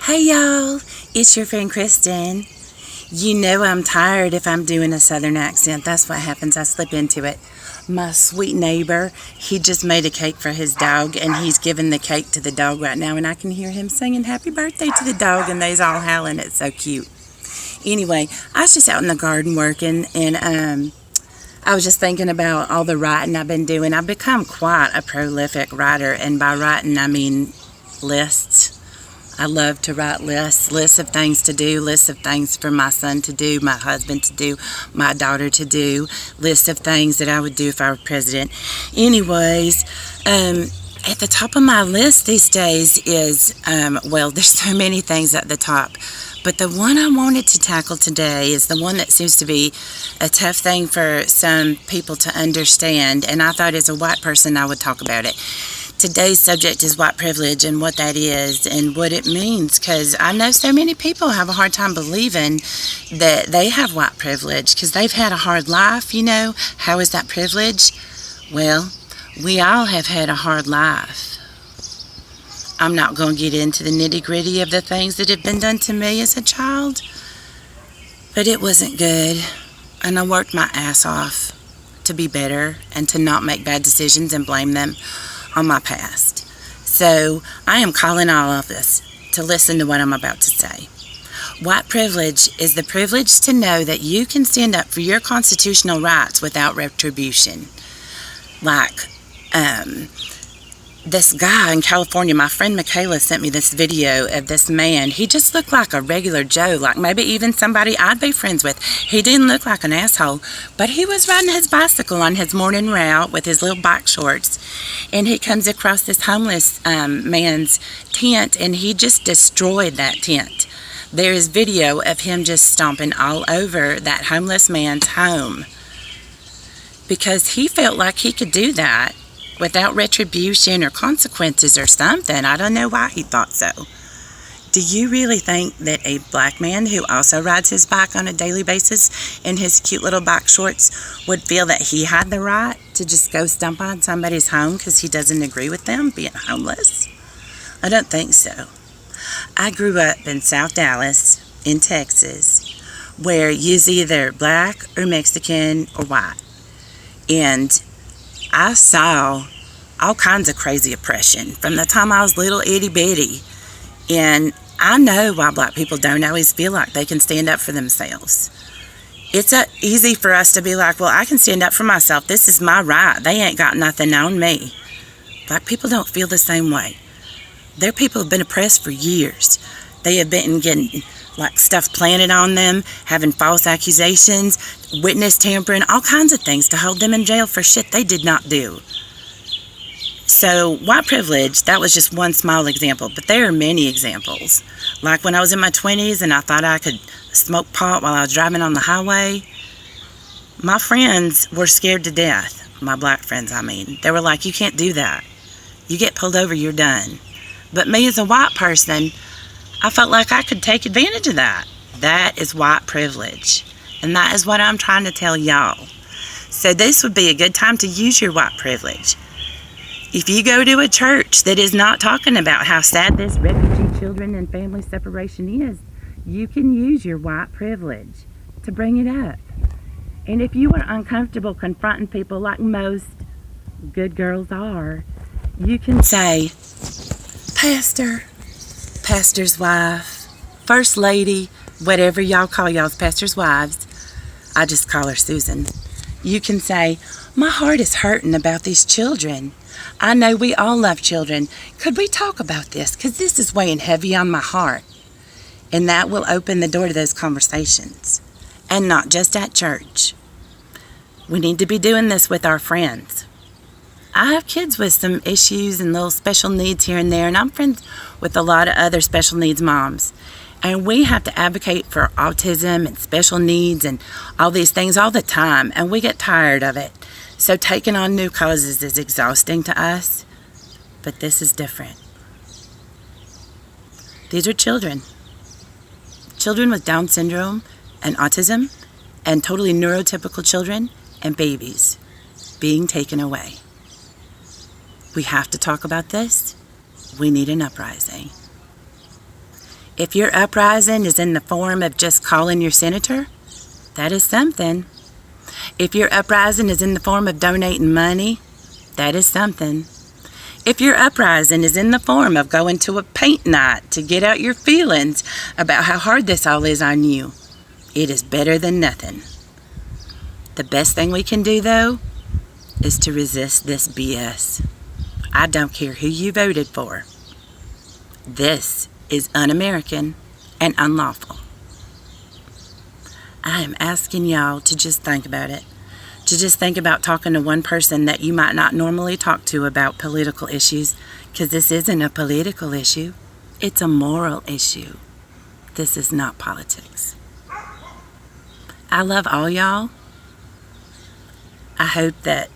Hey y'all, it's your friend Kristen. You know I'm tired if I'm doing a southern accent. That's what happens, I slip into it. My sweet neighbor, he just made a cake for his dog and he's giving the cake to the dog right now, and I can hear him singing happy birthday to the dog and they's all howling. It's so cute. Anyway, I was just out in the garden working, and I was just thinking about all the writing I've been doing. I've become quite a prolific writer, and by writing I mean lists. I love to write lists of things to do, lists of things for my son to do, my husband to do, my daughter to do, lists of things that I would do if I were president. Anyways, at the top of my list these days is, there's so many things at the top, but the one I wanted to tackle today is the one that seems to be a tough thing for some people to understand, and I thought as a white person I would talk about it. Today's subject is white privilege and what that is and what it means, because I know so many people have a hard time believing that they have white privilege because they've had a hard life. How is that privilege? Well, we all have had a hard life. I'm not going to get into the nitty-gritty of the things that have been done to me as a child, but it wasn't good, and I worked my ass off to be better and to not make bad decisions and blame them on my past. So I am calling all of us to listen to what I'm about to say. White privilege is the privilege to know that you can stand up for your constitutional rights without retribution. Like, this guy in California, my friend Michaela sent me this video of this man. He just looked like a regular Joe, like maybe even somebody I'd be friends with. He didn't look like an asshole, but he was riding his bicycle on his morning route with his little bike shorts, and he comes across this homeless man's tent, and he just destroyed that tent. There is video of him just stomping all over that homeless man's home because he felt like he could do that without retribution or consequences or something. I don't know why he thought so. Do you really think that a black man who also rides his bike on a daily basis in his cute little bike shorts would feel that he had the right to just go stomp on somebody's home because he doesn't agree with them being homeless? I don't think so. I grew up in South Dallas, in Texas, where you's either black or Mexican or white. And I saw all kinds of crazy oppression from the time I was little itty bitty. And I know why black people don't always feel like they can stand up for themselves. It's easy for us to be like, well, I can stand up for myself. This is my right. They ain't got nothing on me. Black people don't feel the same way. Their people have been oppressed for years. They have been getting stuff planted on them, having false accusations, witness tampering, all kinds of things to hold them in jail for shit they did not do. So white privilege, that was just one small example, but there are many examples. Like when I was in my 20s and I thought I could smoke pot while I was driving on the highway, my friends were scared to death. My black friends, I mean. They were like, you can't do that. You get pulled over, you're done. But me as a white person, I felt like I could take advantage of that. That is white privilege. And that is what I'm trying to tell y'all. So this would be a good time to use your white privilege. If you go to a church that is not talking about how sad this refugee children and family separation is, you can use your white privilege to bring it up. And if you are uncomfortable confronting people like most good girls are, you can say, Pastor, pastor's wife, first lady, whatever y'all call y'all's pastor's wives. I just call her Susan. You can say, my heart is hurting about these children. I know we all love children. Could we talk about this? Because this is weighing heavy on my heart. And that will open the door to those conversations. And not just at church. We need to be doing this with our friends. I have kids with some issues and little special needs here and there, and I'm friends with a lot of other special needs moms. And we have to advocate for autism and special needs and all these things all the time, and we get tired of it. So taking on new causes is exhausting to us, but this is different. These are children. Children with Down syndrome and autism and totally neurotypical children and babies being taken away. We have to talk about this. We need an uprising. If your uprising is in the form of just calling your senator, that is something. If your uprising is in the form of donating money, that is something. If your uprising is in the form of going to a paint night to get out your feelings about how hard this all is on you, it is better than nothing. The best thing we can do, though, is to resist this BS. I don't care who you voted for. This is un-American and unlawful. I am asking y'all to just think about it. To just think about talking to one person that you might not normally talk to about political issues, because this isn't a political issue. It's a moral issue. This is not politics. I love all y'all. I hope that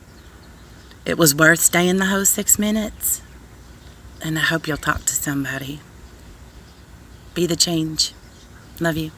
it was worth staying the whole 6 minutes. And I hope you'll talk to somebody. Be the change. Love you.